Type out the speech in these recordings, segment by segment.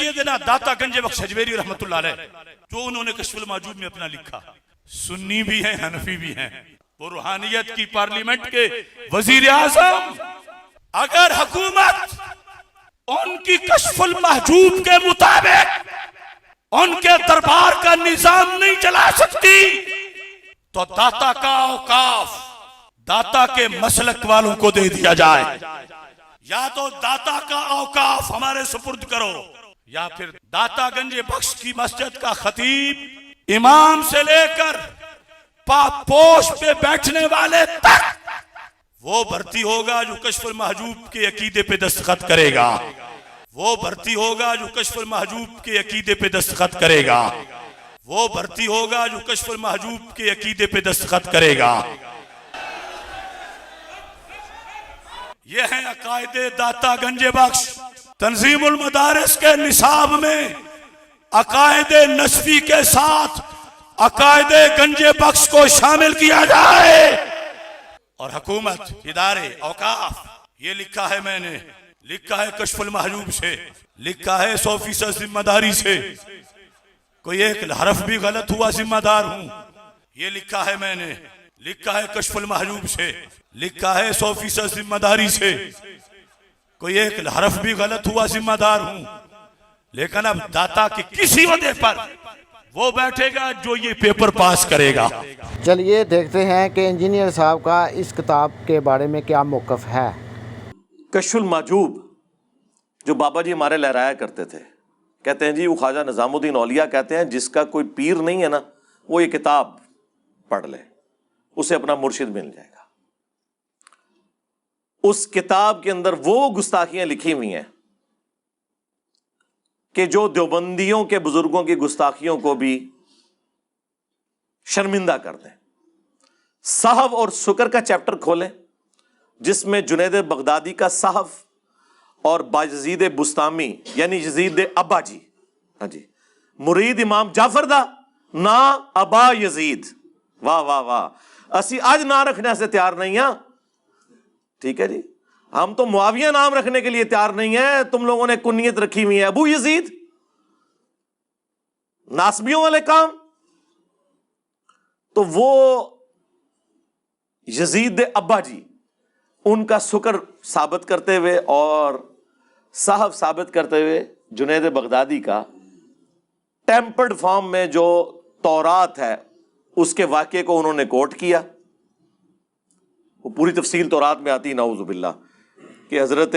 سیدنا داتا گنج بخش حجویری رحمت اللہ علیہ جو انہوں نے کشف المحجوب میں اپنا لکھا، سنی بھی ہیں حنفی بھی ہیں، وہ روحانیت کی پارلیمنٹ کے وزیر اعظم، اگر حکومت ان کی کشف المحجوب کے مطابق ان کے دربار کا نظام نہیں چلا سکتی تو داتا کا اوقاف داتا کے مسلک والوں کو دے دیا جائے، یا تو داتا کا اوقاف ہمارے سپرد کرو، یا پھر داتا گنج بخش کی مسجد کا خطیب امام سے لے کر پاپوش پہ بیٹھنے والے تک وہ بھرتی ہوگا جو کشف المحجوب کے عقیدے پہ دستخط کرے گا، وہ بھرتی ہوگا جو کشف المحجوب کے عقیدے پہ دستخط کرے گا، وہ بھرتی ہوگا جو کشف المحجوب کے عقیدے پہ دستخط کرے گا۔ یہ ہیں عقائد داتا گنج بخش۔ تنظیم المدارس کے نصاب میں عقائد نصفی کے ساتھ عقائد گنج بخش کو شامل کیا جائے، اور حکومت، ادارے، اوقاف، یہ لکھا ہے میں نے، لکھا ہے کشف المحجوب سے، لکھا ہے 100% ذمہ داری سے، کوئی ایک حرف بھی غلط ہوا ذمہ دار ہوں، یہ لکھا ہے میں نے، لکھا ہے کشف المحجوب سے، لکھا ہے 100% ذمہ داری سے، کوئی ایک حرف بھی غلط ہوا ذمہ دار ہوں، لیکن اب داتا کے کسی عہدے پر وہ بیٹھے گا جو یہ پیپر پاس کرے گا۔ چلیے دیکھتے ہیں کہ انجینئر صاحب کا اس کتاب کے بارے میں کیا موقف ہے۔ کشف المحجوب جو بابا جی ہمارے لہرایا کرتے تھے، کہتے ہیں جی وہ خواجہ نظام الدین اولیاء کہتے ہیں جس کا کوئی پیر نہیں ہے نا، وہ یہ کتاب پڑھ لے، اسے اپنا مرشد مل جائے گا۔ اس کتاب کے اندر وہ گستاخیاں لکھی ہوئی ہیں کہ جو دیوبندیوں کے بزرگوں کی گستاخیوں کو بھی شرمندہ کر دیں۔ صحف اور سکر کا چیپٹر کھولیں جس میں جنید بغدادی کا صحف اور باجزید بستامی یعنی یزید ابا جی، ہاں جی، مرید امام جعفر دا نا ابا یزید، واہ واہ واہ، اسی آج نام رکھنے سے تیار نہیں ہیں، ٹھیک ہے جی، ہم تو معاویہ نام رکھنے کے لیے تیار نہیں ہیں، تم لوگوں نے کنیت رکھی ہوئی ہے ابو یزید، ناسبیوں والے کام۔ تو وہ یزید ابا جی ان کا سکر ثابت کرتے ہوئے اور صحف ثابت کرتے ہوئے جنید بغدادی کا ٹیمپرڈ فارم میں جو تورات ہے اس کے واقعے کو انہوں نے کوٹ کیا۔ وہ پوری تفصیل تورات میں آتی، نعوذ باللہ، کہ حضرت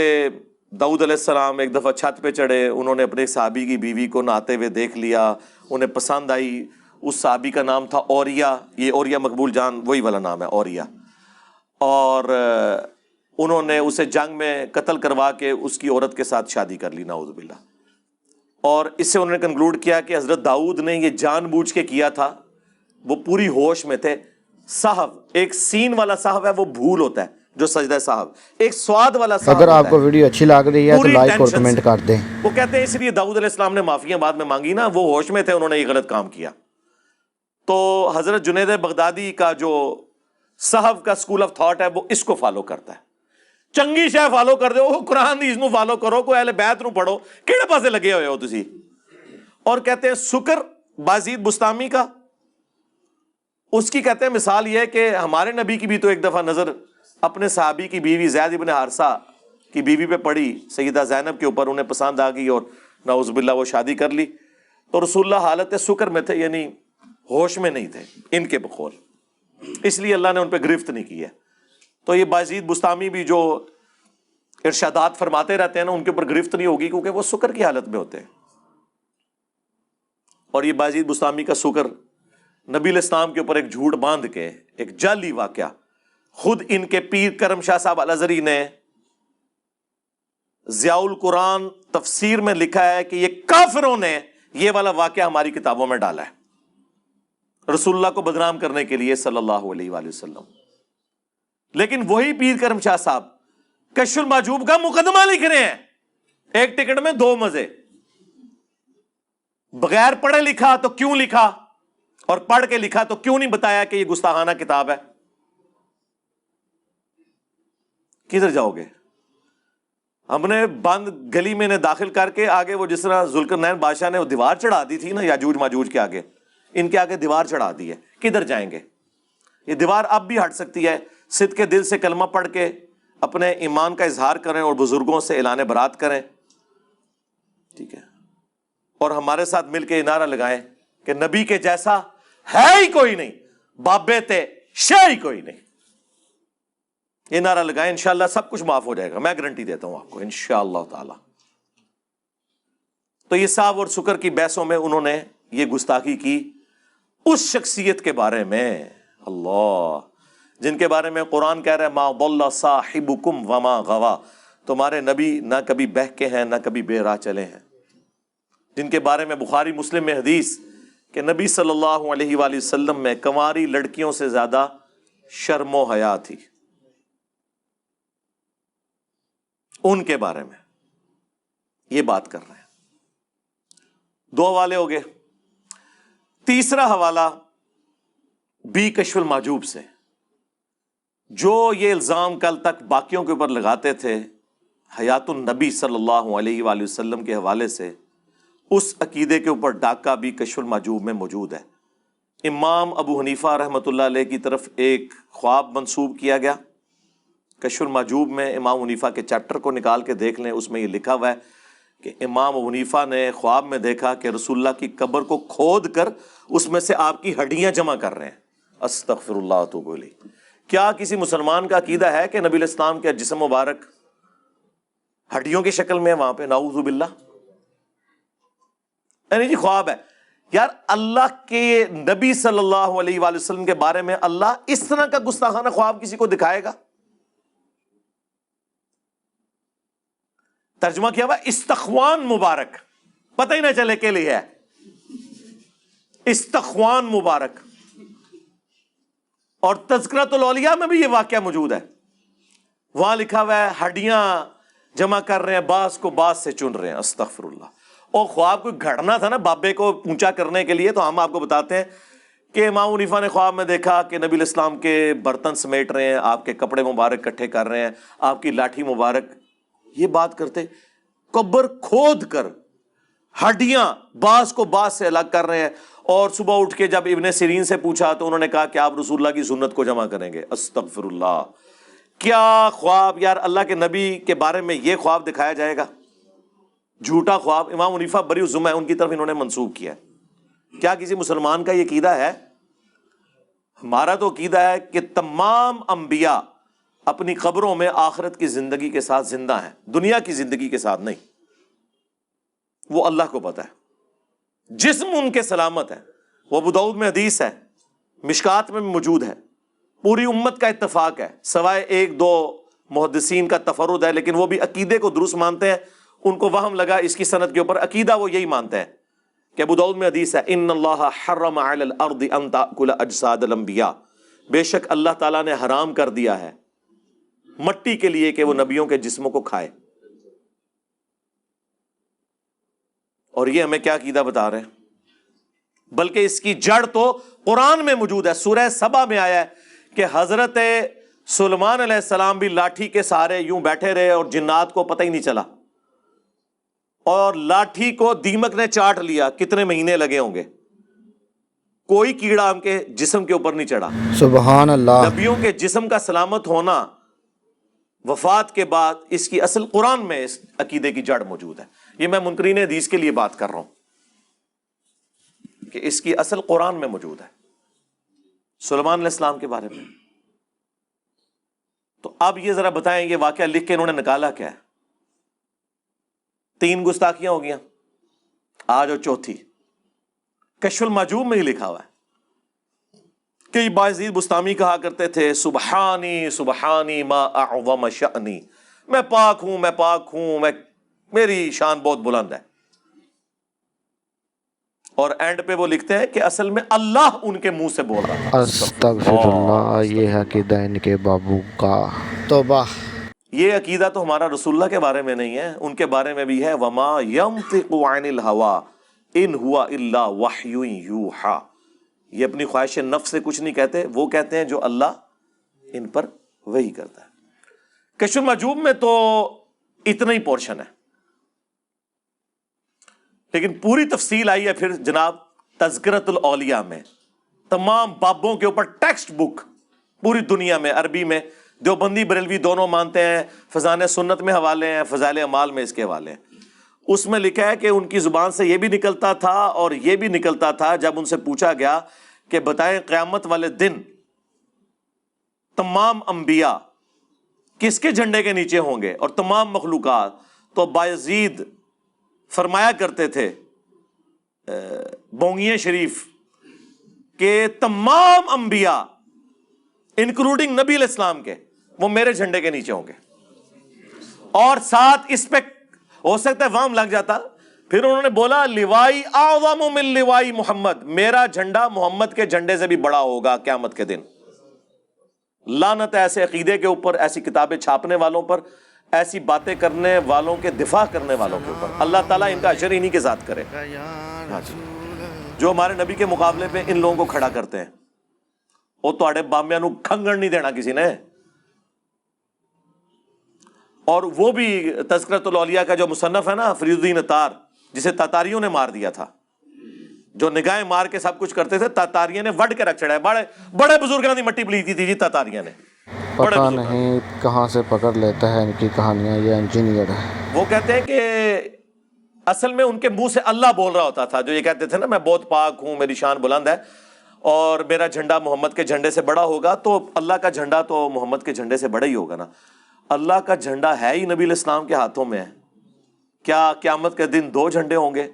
داؤد علیہ السلام ایک دفعہ چھت پہ چڑھے، انہوں نے اپنے صحابی کی بیوی کو نہاتے ہوئے دیکھ لیا، انہیں پسند آئی، اس صحابی کا نام تھا اوریا، یہ اوریا مقبول جان وہی والا نام ہے اوریا، اور انہوں نے اسے جنگ میں قتل کروا کے اس کی عورت کے ساتھ شادی کر لی، نعوذ باللہ۔ اور اس سے انہوں نے کنکلوڈ کیا کہ حضرت داؤد نے یہ جان بوجھ کے کیا تھا، وہ پوری ہوش میں تھے۔ صحف، ایک سین والا صحف ہے وہ بھول ہوتا ہے جو سجدہ صحف، ایک سواد والا صحف اگر ہوتا آپ کو ہے ویڈیو اچھی لگ رہی ہے تو پوری لائک اور ٹینشن کمنٹ سے۔ کر دیں۔ وہ کہتے ہیں اس لیے داؤد علیہ السلام نے معافیاں بعد میں مانگی نا، وہ ہوش میں تھے، انہوں نے یہ غلط کام کیا۔ تو حضرت جنید بغدادی کا جو صحف کا سکول آف تھاٹ ہے وہ اس کو فالو کرتا ہے، چنگی شے فالو کر دو، قرآن دی اس نو فالو کرو، کوئی اہل بیت نو پڑھو، کیڑے پاسے لگے ہوئے ہو تسی۔ اور کہتے ہیں سکر بازید بستامی کا، اس کی کہتے ہیں مثال یہ ہے کہ ہمارے نبی کی بھی تو ایک دفعہ نظر اپنے صحابی کی بیوی زید ابن حارثہ کی بیوی پہ پڑی، سیدہ زینب کے اوپر، انہیں پسند آ گئی اور نعوذ باللہ وہ شادی کر لی۔ تو رسول اللہ حالت سکر میں تھے، یعنی ہوش میں نہیں تھے ان کے بقول، اس لیے اللہ نے ان پہ گرفت نہیں کی ہے۔ تو یہ بازید بستامی بھی جو ارشادات فرماتے رہتے ہیں نا، ان کے اوپر گرفت نہیں ہوگی کیونکہ وہ سکر کی حالت میں ہوتے ہیں۔ اور یہ بازید بستامی کا سکر نبی علیہ السلام کے اوپر ایک جھوٹ باندھ کے، ایک جعلی واقعہ، خود ان کے پیر کرم شاہ صاحب الازہری نے ضیاء القرآن تفسیر میں لکھا ہے کہ یہ کافروں نے یہ والا واقعہ ہماری کتابوں میں ڈالا ہے رسول اللہ کو بدنام کرنے کے لیے صلی اللہ علیہ وآلہ وسلم۔ لیکن وہی پیر کرم شاہ صاحب کشف المحجوب کا مقدمہ لکھ رہے ہیں، ایک ٹکٹ میں دو مزے، بغیر پڑھے لکھا تو کیوں لکھا، اور پڑھ کے لکھا تو کیوں نہیں بتایا کہ یہ گستاخانہ کتاب ہے۔ کدھر جاؤ گے؟ ہم نے بند گلی میں انہیں داخل کر کے آگے وہ جس طرح ذوالقرنین بادشاہ نے وہ دیوار چڑھا دی تھی نا یاجوج ماجوج کے آگے، ان کے آگے دیوار چڑھا دی ہے. کدھر جائیں گے؟ یہ دیوار اب بھی ہٹ سکتی ہے. صدق کے دل سے کلمہ پڑھ کے اپنے ایمان کا اظہار کریں اور بزرگوں سے اعلان برات کریں، ٹھیک ہے، اور ہمارے ساتھ مل کے یہ نعرہ لگائیں کہ نبی کے جیسا ہے ہی کوئی نہیں، بابے تے شے ہی کوئی نہیں. یہ نعرہ لگائیں، انشاءاللہ سب کچھ معاف ہو جائے گا، میں گارنٹی دیتا ہوں آپ کو انشاءاللہ تعالی. تو یہ صاحب اور سکر کی بحثوں میں انہوں نے یہ گستاخی کی اس شخصیت کے بارے میں، اللہ، جن کے بارے میں قرآن کہہ رہا ہے ما ضل صاحبکم وما غوا، تمہارے نبی نہ کبھی بہکے ہیں نہ کبھی بے راہ چلے ہیں، جن کے بارے میں بخاری مسلم میں حدیث کہ نبی صلی اللہ علیہ وآلہ وسلم میں کنواری لڑکیوں سے زیادہ شرم و حیا تھی. ان کے بارے میں یہ بات کر رہے ہیں. 2 حوالے ہو گئے. تیسرا حوالہ بی کشف المحجوب سے، جو یہ الزام کل تک باقیوں کے اوپر لگاتے تھے حیات النبی صلی اللہ علیہ وآلہ وسلم کے حوالے سے، اس عقیدے کے اوپر ڈاکہ بھی کشف المحجوب میں موجود ہے. امام ابو حنیفہ رحمۃ اللہ علیہ کی طرف ایک خواب منسوب کیا گیا. کشف المحجوب میں امام حنیفہ کے چیپٹر کو نکال کے دیکھ لیں، اس میں یہ لکھا ہوا ہے کہ امام ابو حنیفہ نے خواب میں دیکھا کہ رسول اللہ کی قبر کو کھود کر اس میں سے آپ کی ہڈیاں جمع کر رہے ہیں. استغفر اللہ واتوب الیہ. کیا کسی مسلمان کا عقیدہ ہے کہ نبی علیہ السلام کے جسم مبارک ہڈیوں کی شکل میں وہاں پہ؟ نعوذ باللہ. یعنی جی خواب ہے یار. اللہ کے نبی صلی اللہ علیہ وآلہ وسلم کے بارے میں اللہ اس طرح کا گستاخانہ خواب کسی کو دکھائے گا؟ ترجمہ کیا ہوا استخوان مبارک، پتہ ہی نہ چلے کے لیے ہے استخوان مبارک. اور تذکرۃ الاولیاء میں بھی یہ واقعہ موجود ہے. وہاں لکھا ہوا ہے ہڈیاں جمع کر رہے ہیں، بعض کو بعض سے چن رہے ہیں. استغفر اللہ. اور خواب کوئی گھڑنا تھا نا بابے کو اونچا کرنے کے لیے، تو ہم آپ کو بتاتے ہیں کہ امام حنیفہ نے خواب میں دیکھا کہ نبی علیہ السلام کے برتن سمیٹ رہے ہیں، آپ کے کپڑے مبارک اکٹھے کر رہے ہیں، آپ کی لاٹھی مبارک. یہ بات کرتے قبر کھود کر ہڈیاں بعض کو بعض سے الگ کر رہے ہیں. اور صبح اٹھ کے جب ابن سیرین سے پوچھا تو انہوں نے کہا کہ آپ رسول اللہ کی سنت کو جمع کریں گے. استغفر اللہ. کیا خواب یار اللہ کے نبی کے بارے میں یہ خواب دکھایا جائے گا؟ جھوٹا خواب. امام حنیفہ بری الذمہ ہے، ان کی طرف انہوں نے منسوب کیا. کیا کسی مسلمان کا یہ عقیدہ ہے؟ ہمارا تو عقیدہ ہے کہ تمام انبیاء اپنی قبروں میں آخرت کی زندگی کے ساتھ زندہ ہیں، دنیا کی زندگی کے ساتھ نہیں. وہ اللہ کو پتہ ہے. جسم ان کے سلامت ہے. وہ ابو داؤد میں حدیث ہے، مشکات میں موجود ہے، پوری امت کا اتفاق ہے، سوائے 1-2 محدثین کا تفرد ہے، لیکن وہ بھی عقیدے کو درست مانتے ہیں. ان کو وہم لگا اس کی سند کے اوپر، عقیدہ وہ یہی مانتے ہیں کہ ابو داؤد میں حدیث ہے ان اللہ حرم علی الارض ان تاکل اجساد الانبیاء، بے شک اللہ تعالیٰ نے حرام کر دیا ہے مٹی کے لیے کہ وہ نبیوں کے جسموں کو کھائے. اور یہ ہمیں کیا عقیدہ بتا رہے ہیں؟ بلکہ اس کی جڑ تو قرآن میں موجود ہے. سورہ سبا میں آیا ہے کہ حضرت سلیمان علیہ السلام بھی لاٹھی کے سہارے یوں بیٹھے رہے اور جنات کو پتہ ہی نہیں چلا، اور لاٹھی کو دیمک نے چاٹ لیا. کتنے مہینے لگے ہوں گے، کوئی کیڑا ان کے جسم کے اوپر نہیں چڑھا. سبحان اللہ. نبیوں کے جسم کا سلامت ہونا وفات کے بعد، اس کی اصل قرآن میں اس عقیدے کی جڑ موجود ہے. یہ میں منکرین حدیث کے لیے بات کر رہا ہوں کہ اس کی اصل قرآن میں موجود ہے سلیمان علیہ السلام کے بارے میں. تو اب یہ ذرا بتائیں یہ واقعہ لکھ کے انہوں نے نکالا کیا ہے؟ 3 گستاخیاں ہو گیا، آج اور چوتھی. کشف المحجوب میں ہی لکھا ہوا ہے کہ باعزید بستامی کہا کرتے تھے سبحانی سبحانی ما اعظم شأنی، میں پاک ہوں، میں پاک ہوں، میری شان بہت بلند ہے. اور اینڈ پہ وہ لکھتے ہیں کہ اصل میں اللہ ان کے منہ سے بول رہا تھا. استغفر اللہ. یہ ہے عقیدہ ان کے بابو کا. توبہ. یہ عقیدہ تو ہمارا رسول اللہ کے بارے میں نہیں ہے، ان کے بارے میں بھی ہے. وما ينطق عن الهوى ان هو الا وحی یوحى. یہ اپنی خواہش نفس سے کچھ نہیں کہتے، وہ کہتے ہیں جو اللہ ان پر وحی کرتا ہے. کشف المحجوب میں تو اتنا ہی پورشن ہے. لیکن پوری تفصیل آئی ہے پھر جناب تذکرۃ الاولیاء میں. تمام بابوں کے اوپر ٹیکسٹ بک پوری دنیا میں عربی میں دیوبندی بریلوی دونوں مانتے ہیں. فضائل سنت میں حوالے ہیں, فضائل اعمال میں اس کے حوالے ہیں. اس میں لکھا ہے کہ ان کی زبان سے یہ بھی نکلتا تھا اور یہ بھی نکلتا تھا جب ان سے پوچھا گیا کہ بتائیں قیامت والے دن تمام انبیاء کس کے جھنڈے کے نیچے ہوں گے اور تمام مخلوقات, تو بایزید فرمایا کرتے تھے بونگیے شریف کہ تمام انبیاء انکلوڈنگ نبی علیہ السلام کے وہ میرے جھنڈے کے نیچے ہوں گے. اور ساتھ اس پہ ہو سکتا ہے وام لگ جاتا. پھر انہوں نے بولا لوائی اعظم من لوائی محمد, میرا جھنڈا محمد کے جھنڈے سے بھی بڑا ہوگا قیامت کے دن. لعنت ہے ایسے عقیدے کے اوپر, ایسی کتابیں چھاپنے والوں پر, ایسی باتیں کرنے والوں کے دفاع کرنے والوں کے اوپر. اللہ تعالیٰ ان کا اجر انہی کے ذات کرے جو ہمارے نبی کے مقابلے پہ ان لوگوں کو کھڑا کرتے ہیں. وہ تواڈے بامیا نو کھنگن نہیں دینا کسی نے. اور وہ بھی تذکرۃ الاولیاء کا جو مصنف ہے نا فرید الدین اتار, جسے تاتاریوں نے مار دیا تھا, جو نگاہیں مار کے سب کچھ کرتے تھے, تاتاریوں نے وڈ کے رکھ چڑھا ہے. بڑے بڑے بزرگوں کی مٹی پلیتی تھی جی تاتاریوں نے. پتہ نہیں کہاں سے پکڑ لیتا ہے ان کی کہانیاں, یہ انجینئر ہے. وہ کہتے ہیں کہ اصل میں ان کے منہ سے اللہ بول رہا ہوتا تھا, جو یہ کہتے تھے نا میں بہت پاک ہوں, میری شان بلند ہے اور میرا جھنڈا محمد کے جھنڈے سے بڑا ہوگا. تو اللہ کا جھنڈا تو محمد کے جھنڈے سے بڑا ہی ہوگا نا. اللہ کا جھنڈا ہے ہی نبی علیہ السلام کے ہاتھوں میں ہے. کیا قیامت کے دن دو جھنڈے ہوں گے؟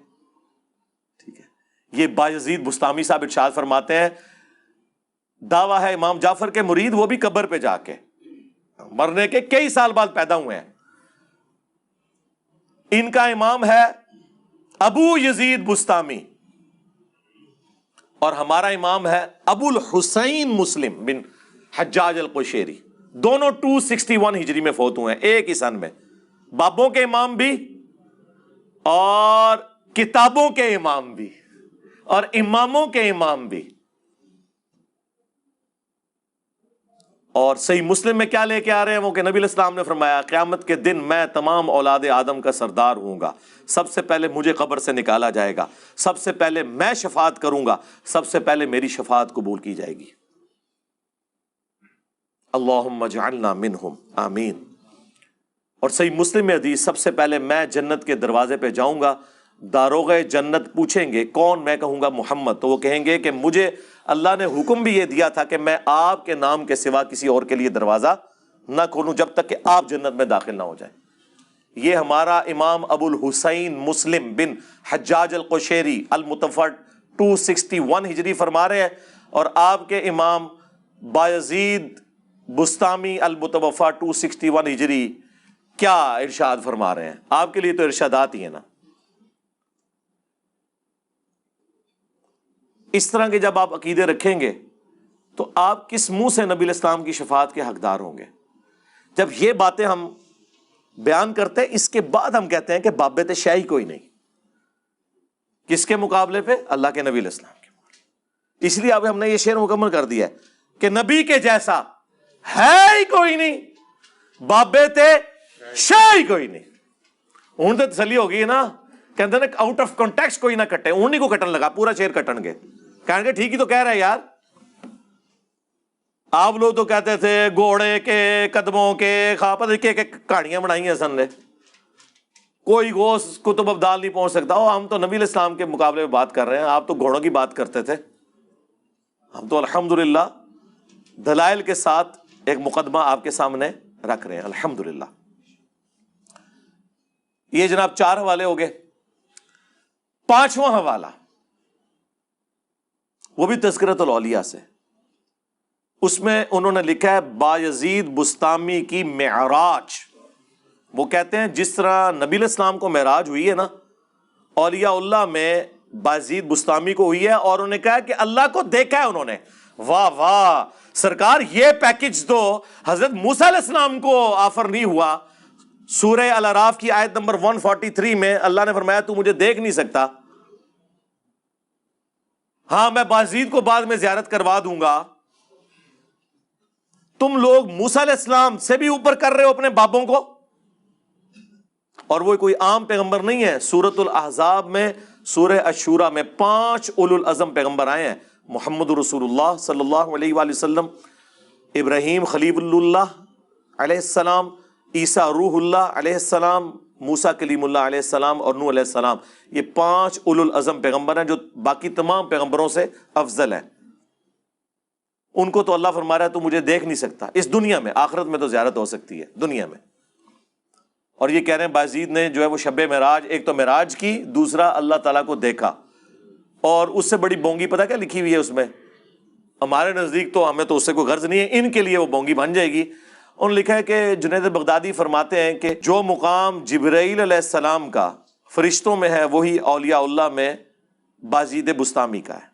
ٹھیک ہے. یہ بایزید بستامی صاحب ارشاد فرماتے ہیں, دعویٰ ہے امام جعفر کے مرید, وہ بھی قبر پہ جا کے مرنے کے کئی سال بعد پیدا ہوئے ہیں. ان کا امام ہے ابو یزید بستامی اور ہمارا امام ہے ابو الحسین مسلم بن حجاج القشیری. دونوں 261 ہجری میں فوت ہوئے ہیں, ایک ہی سن میں. بابوں کے امام بھی اور کتابوں کے امام بھی اور اماموں کے امام بھی. اور صحیح مسلم میں کیا لے کے آ رہے ہیں وہ کہ نبی علیہ السلام نے فرمایا قیامت کے دن میں تمام اولاد آدم کا سردار ہوں گا. سب سے پہلے مجھے قبر سے نکالا جائے گا, سب سے پہلے میں شفاعت کروں گا, سب سے پہلے میری شفاعت قبول کی جائے گی. اللہم اجعلنا منہم آمین. اور صحیح مسلم میں حدیث, سب سے پہلے میں جنت کے دروازے پہ جاؤں گا, داروغ جنت پوچھیں گے کون, میں کہوں گا محمد, تو وہ کہیں گے کہ مجھے اللہ نے حکم بھی یہ دیا تھا کہ میں آپ کے نام کے سوا کسی اور کے لیے دروازہ نہ کھولوں جب تک کہ آپ جنت میں داخل نہ ہو جائیں. یہ ہمارا امام ابو الحسین مسلم بن حجاج القشیری المتوفی 261 ہجری فرما رہے ہیں, اور آپ کے امام بایزید بستامی المتوفی 261 ہجری کیا ارشاد فرما رہے ہیں. آپ کے لیے تو ارشادات ہی ہیں نا. اس طرح کے جب آپ عقیدے رکھیں گے تو آپ کس منہ سے نبی علیہ السلام کی شفاعت کے حقدار ہوں گے؟ جب یہ باتیں ہم بیان کرتے ہیں, اس کے بعد ہم کہتے ہیں کہ بابت شیعی کوئی نہیں. کس کے مقابلے پہ؟ اللہ کے نبی علیہ السلام کے. اس لیے اب ہم نے یہ شعر مکمل کر دیا ہے کہ نبی کے جیسا ہے ہی کوئی نہیں, بابت شیعی کوئی نہیں. ہوں تو تسلی ہو گئی نا, کہتے ہیں آؤٹ آف کانٹیکسٹ کوئی نہ کٹے. اونی کو کٹن لگا, پورا شعر کٹن گے, کہیں گے ٹھیک ہی تو کہہ رہے یار. آپ لوگ تو کہتے تھے گھوڑے کے قدموں کے خاپت کے کہانیاں بنائی ہیں سن نے, کوئی غوث کتب ابدال نہیں پہنچ سکتا. ہم تو نبی علیہ السلام کے مقابلے میں بات کر رہے ہیں, آپ تو گھوڑوں کی بات کرتے تھے. ہم تو الحمدللہ دلائل کے ساتھ ایک مقدمہ آپ کے سامنے رکھ رہے ہیں الحمدللہ. یہ جناب 4 حوالے ہو گئے. 5واں حوالہ وہ بھی تذکرۃ الاولیاء سے. اس میں انہوں نے لکھا ہے بایزید بستامی کی معراج. وہ کہتے ہیں جس طرح نبی علیہ السلام کو معراج ہوئی ہے نا, اولیاء اللہ میں بایزید بستامی کو ہوئی ہے, اور انہوں نے کہا کہ اللہ کو دیکھا ہے انہوں نے. واہ واہ سرکار, یہ پیکج تو حضرت موسیٰ علیہ السلام کو آفر نہیں ہوا. سورہ الاعراف کی آیت نمبر 143 میں اللہ نے فرمایا تو مجھے دیکھ نہیں سکتا, ہاں میں بایزید کو بعد میں زیارت کروا دوں گا. تم لوگ موسیٰ علیہ السلام سے بھی اوپر کر رہے ہو اپنے بابوں کو. اور وہ کوئی عام پیغمبر نہیں ہے. سورۃ الاحزاب میں، سورہ الشورى میں 5 اولو العزم پیغمبر آئے ہیں. محمد رسول اللہ صلی اللہ علیہ وآلہ وسلم، ابراہیم خلیل اللہ علیہ السلام، عیسیٰ روح اللہ علیہ السلام، موسیٰ کلیم اللہ علیہ السلام اور نوح علیہ السلام. یہ 5 اولو العزم پیغمبر ہیں جو باقی تمام پیغمبروں سے افضل ہیں. ان کو تو اللہ فرما رہا ہے تو مجھے دیکھ نہیں سکتا اس دنیا میں، آخرت میں تو زیارت ہو سکتی ہے دنیا میں. اور یہ کہہ رہے ہیں بازید نے جو ہے وہ شب معراج، ایک تو معراج کی، دوسرا اللہ تعالیٰ کو دیکھا. اور اس سے بڑی بونگی پتہ کیا لکھی ہوئی ہے اس میں؟ ہمارے نزدیک تو ہمیں تو اس سے کوئی غرض نہیں ہے، ان کے لیے وہ بونگی بن جائے گی. انہوں نے لکھا ہے کہ جنید بغدادی فرماتے ہیں کہ جو مقام جبرائیل علیہ السلام کا فرشتوں میں ہے وہی اولیاء اللہ میں بازید بستامی کا ہے.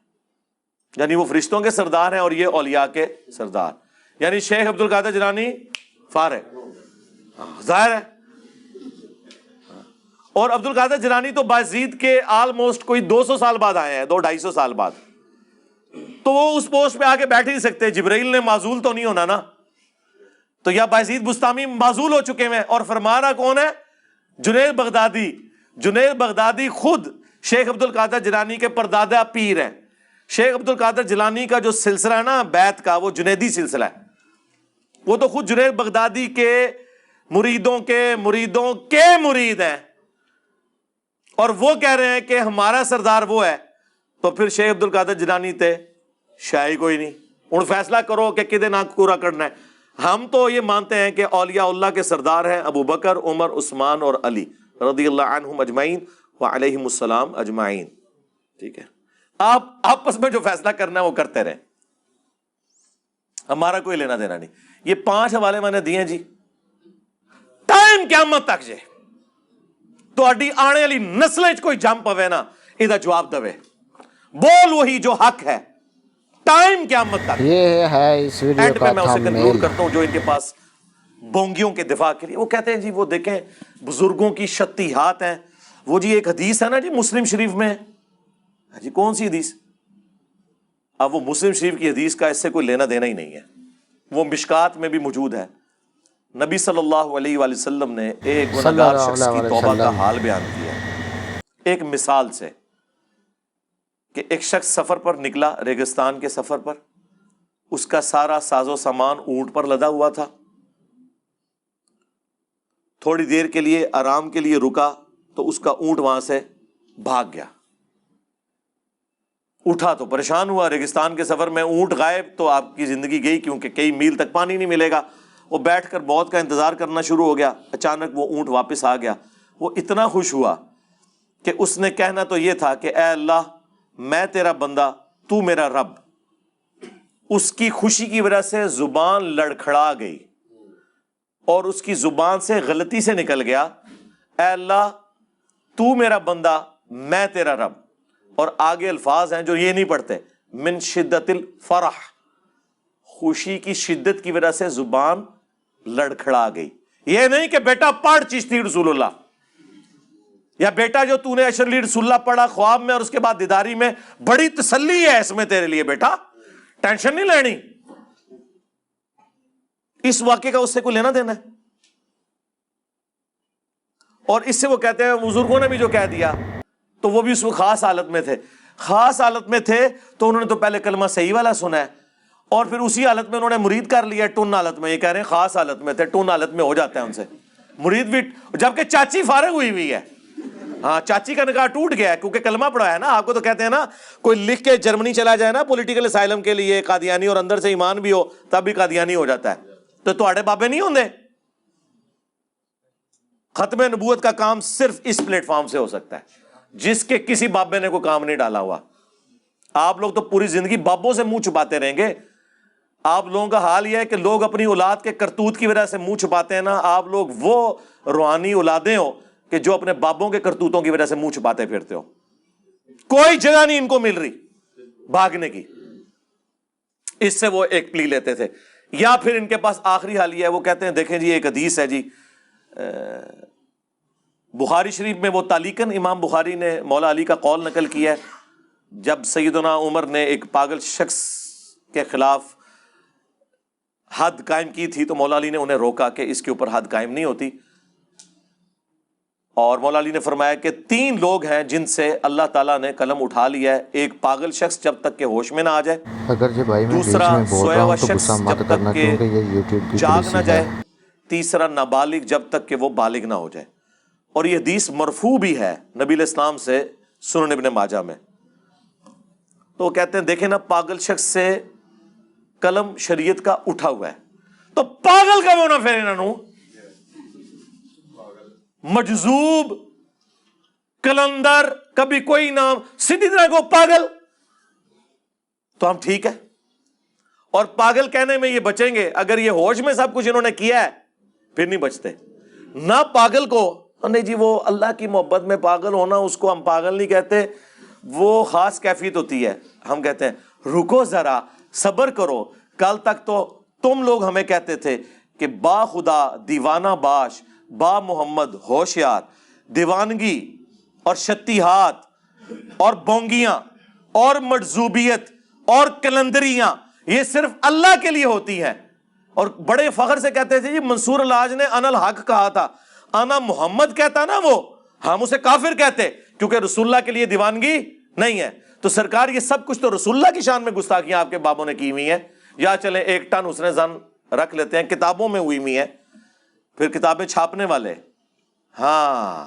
یعنی وہ فرشتوں کے سردار ہیں اور یہ اولیاء کے سردار. یعنی شیخ عبد القادر جیلانی فارغ ظاہر ہے. اور عبد القادر جیلانی تو بازید کے آلموسٹ کوئی 200 سال بعد آئے ہیں، 200-250 سال بعد. تو وہ اس پوسٹ پہ آ کے بیٹھ ہی سکتے. جبرائیل نے معزول تو نہیں ہونا نا. تو یا بازید بستامی معزول ہو چکے ہیں. اور فرما رہا کون ہے؟ جنید بغدادی. جنید بغدادی خود شیخ عبد القادر جیلانی کے پردادا پیر ہیں. شیخ عبد القادر جیلانی کا جو سلسلہ ہے نا بیت کا، وہ جنیدی سلسلہ ہے. وہ تو خود جنید بغدادی کے مریدوں کے مرید ہیں. اور وہ کہہ رہے ہیں کہ ہمارا سردار وہ ہے. تو پھر شیخ عبد القادر جیلانی تے شاہی کوئی نہیں. ہوں فیصلہ کرو کہ کدے نہ پورا کرنا ہے. ہم تو یہ مانتے ہیں کہ اولیاء اللہ کے سردار ہیں ابو بکر، عمر، عثمان اور علی رضی اللہ عنہم اجمعین وعلیہم السلام اجمعین. ٹھیک ہے، آپ آپس میں جو فیصلہ کرنا ہے وہ کرتے رہیں، ہمارا کوئی لینا دینا نہیں. یہ 5 حوالے میں نے دیے ہیں جی. ٹائم قیامت تک جے تہاڈی آنے والی نسلیں وچ کوئی جم پوے نا، یہ جواب دے بول وہی جو حق ہے. ٹائم قیامت تک. یہ ہے اس ویڈیو اینڈ کا پہ میں اسے کنکلوڈ تھمبنیل. کرتا ہوں جو ان کے پاس بونگیوں کے دفاع کے لیے وہ کہتے ہیں جی وہ دیکھیں بزرگوں کی شتیہات ہیں. وہ جی ایک حدیث ہے نا جی مسلم شریف میں، جی کون سی حدیث؟ اب وہ مسلم شریف کی حدیث کا اس سے کوئی لینا دینا ہی نہیں ہے. وہ مشکات میں بھی موجود ہے. نبی صلی اللہ علیہ وآلہ وسلم نے ایک گنہگار شخص کی توبہ کا حال بیان کیا ایک مثال سے کہ ایک شخص سفر پر نکلا، ریگستان کے سفر پر. اس کا سارا ساز و سامان اونٹ پر لدا ہوا تھا. تھوڑی دیر کے لیے آرام کے لیے رکا تو اس کا اونٹ وہاں سے بھاگ گیا. اٹھا تو پریشان ہوا. ریگستان کے سفر میں اونٹ غائب تو آپ کی زندگی گئی، کیونکہ کئی میل تک پانی نہیں ملے گا. وہ بیٹھ کر موت کا انتظار کرنا شروع ہو گیا. اچانک وہ اونٹ واپس آ گیا. وہ اتنا خوش ہوا کہ اس نے کہنا تو یہ تھا کہ اے اللہ میں تیرا بندہ، تو میرا رب. اس کی خوشی کی وجہ سے زبان لڑکھڑا گئی اور اس کی زبان سے غلطی سے نکل گیا اے اللہ تو میرا بندہ میں تیرا رب. اور آگے الفاظ ہیں جو یہ نہیں پڑھتے، من شدت الفرح، خوشی کی شدت کی وجہ سے زبان لڑکھڑا گئی. یہ نہیں کہ بیٹا پڑھ چشتی رسول اللہ، یا بیٹا جو تو نے اشرلی رسول اللہ پڑھا خواب میں اور اس کے بعد دیداری میں، بڑی تسلی ہے اس میں تیرے لیے بیٹا، ٹینشن نہیں لینی. اس واقعے کا اس سے کوئی لینا دینا ہے. اور اس سے وہ کہتے ہیں بزرگوں نے بھی جو کہہ دیا تو وہ بھی اس وقت خاص حالت میں تھے. خاص حالت میں تھے تو انہوں نے تو پہلے کلمہ صحیح والا سنا ہے اور پھر اسی حالت میں انہوں نے مرید کر لیا ٹن حالت میں. یہ کہہ رہے ہیں خاص حالت میں تھے، ٹن حالت میں ہو جاتا ہے ان سے مرید بھی. جبکہ چاچی فارغ ہوئی ہے. ہاں چاچی کا نکاح ٹوٹ گیا ہے کیونکہ کلمہ پڑھا ہے نا. آپ کو تو کہتے ہیں نا کوئی لکھ کے جرمنی چلا جائے نا پولیٹیکل اسائلم کے لیے قادیانی اور اندر سے ایمان بھی ہو تب بھی قادیانی ہو جاتا ہے. تو تواڈے بابے نہیں ہوندے. ختم نبوت کا کام صرف اس پلیٹ فارم سے ہو سکتا ہے جس کے کسی بابے نے کوئی کام نہیں ڈالا ہوا. آپ لوگ تو پوری زندگی بابوں سے منہ چھپاتے رہیں گے. آپ لوگوں کا حال یہ ہے کہ لوگ اپنی اولاد کے کرتوت کی وجہ سے منہ چھپاتے ہیں نا. آپ لوگ وہ روحانی اولادیں ہو کہ جو اپنے بابوں کے کرتوتوں کی وجہ سے منہ چھپاتے پھرتے ہو. کوئی جگہ نہیں ان کو مل رہی بھاگنے کی. اس سے وہ ایک پلی لیتے تھے. یا پھر ان کے پاس آخری حال یہ ہے، وہ کہتے ہیں دیکھیں جی ایک حدیث ہے جی بخاری شریف میں، وہ تعلیقاً امام بخاری نے مولا علی کا قول نقل کیا ہے. جب سیدنا عمر نے ایک پاگل شخص کے خلاف حد قائم کی تھی تو مولا علی نے انہیں روکا کہ اس کے اوپر حد قائم نہیں ہوتی. اور مولا علی نے فرمایا کہ 3 لوگ ہیں جن سے اللہ تعالیٰ نے قلم اٹھا لیا ہے. ایک پاگل شخص جب تک کہ ہوش میں نہ آ جائے, اگرچہ بھائی میں بیچ دوسرا میں بول رہا سویا ہوا ہوں تو شخص غصہ مت جب کرنا تک کہ کیونکہ یہ یوٹیوب کی جاگ پالیسی نہ ہے. جائے, تیسرا نابالغ جب تک کہ وہ بالغ نہ ہو جائے. اور یہ حدیث مرفوع بھی ہے نبی علیہ السلام سے سنن ابن ماجہ میں. تو وہ کہتے ہیں دیکھیں نا, پاگل شخص سے قلم شریعت کا اٹھا ہوا ہے, تو پاگل کا ہونا پھر انہوں مجذوب, کلندر, کبھی کوئی نام, سیدھی طرح کو پاگل, تو ہم ٹھیک ہے. اور پاگل کہنے میں یہ بچیں گے, اگر یہ ہوش میں سب کچھ انہوں نے کیا ہے پھر نہیں بچتے. نہ پاگل کو نہیں جی وہ اللہ کی محبت میں پاگل ہونا, اس کو ہم پاگل نہیں کہتے, وہ خاص کیفیت ہوتی ہے. ہم کہتے ہیں رکو ذرا, صبر کرو, کل تک تو تم لوگ ہمیں کہتے تھے کہ با خدا دیوانہ باش, با محمد ہوشیار, دیوانگی اور شتیہات اور بونگیاں اور مجذوبیت اور کلندریاں یہ صرف اللہ کے لیے ہوتی ہیں. اور بڑے فخر سے کہتے تھے جی منصور الحاج نے انا الحق کہا تھا, انا محمد کہتا نا وہ, ہم اسے کافر کہتے کیونکہ رسول اللہ کے لیے دیوانگی نہیں ہے. تو سرکار یہ سب کچھ تو رسول اللہ کی شان میں گستاخیاں آپ کے بابوں نے کی ہوئی ہیں. یا چلیں 1 ٹن حسن زن رکھ لیتے ہیں, کتابوں میں ہوئی ہوئی ہیں, پھر کتابیں چھاپنے والے, ہاں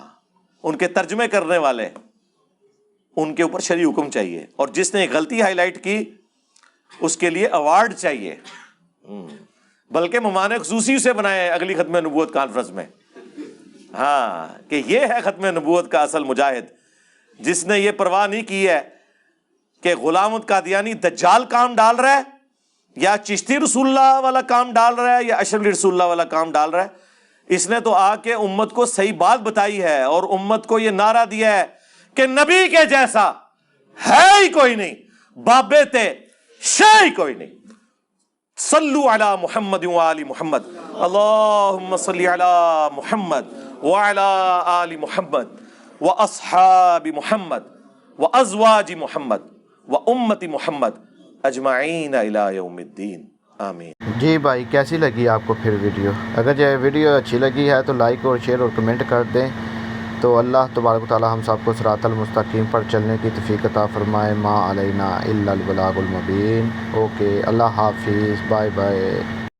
ان کے ترجمے کرنے والے, ان کے اوپر شرعی حکم چاہیے. اور جس نے غلطی ہائی لائٹ کی اس کے لیے ایوارڈ چاہیے, بلکہ مہمان خصوصی سے بنائے اگلی ختم نبوت کانفرنس میں, ہاں کہ یہ ہے ختم نبوت کا اصل مجاہد, جس نے یہ پرواہ نہیں کی ہے کہ غلام احمد قادیانی دجال کام ڈال رہا ہے یا چشتی رسول اللہ والا کام ڈال رہا ہے یا اشرف علی رسول اللہ والا کام ڈال رہا ہے. اس نے تو آ کے امت کو صحیح بات بتائی ہے اور امت کو یہ نعرہ دیا ہے کہ نبی کے جیسا ہے ہی کوئی نہیں, بابے تے شے ہی کوئی نہیں. صلو علی محمد وآل محمد, اللہم صلی علی محمد وعلی آل محمد واصحاب محمد وازواج محمد وامت محمد اجمعین الی یوم الدین, آمین. جی بھائی کیسی لگی آپ کو پھر ویڈیو؟ اگر یہ ویڈیو اچھی لگی ہے تو لائک اور شیئر اور کمنٹ کر دیں. تو اللہ تبارک و تعالی ہم سب کو صراط المستقیم پر چلنے کی توفیق عطا فرمائے. ما علینا الا البلاغ المبین. اوکے, اللہ حافظ, بائے بائے.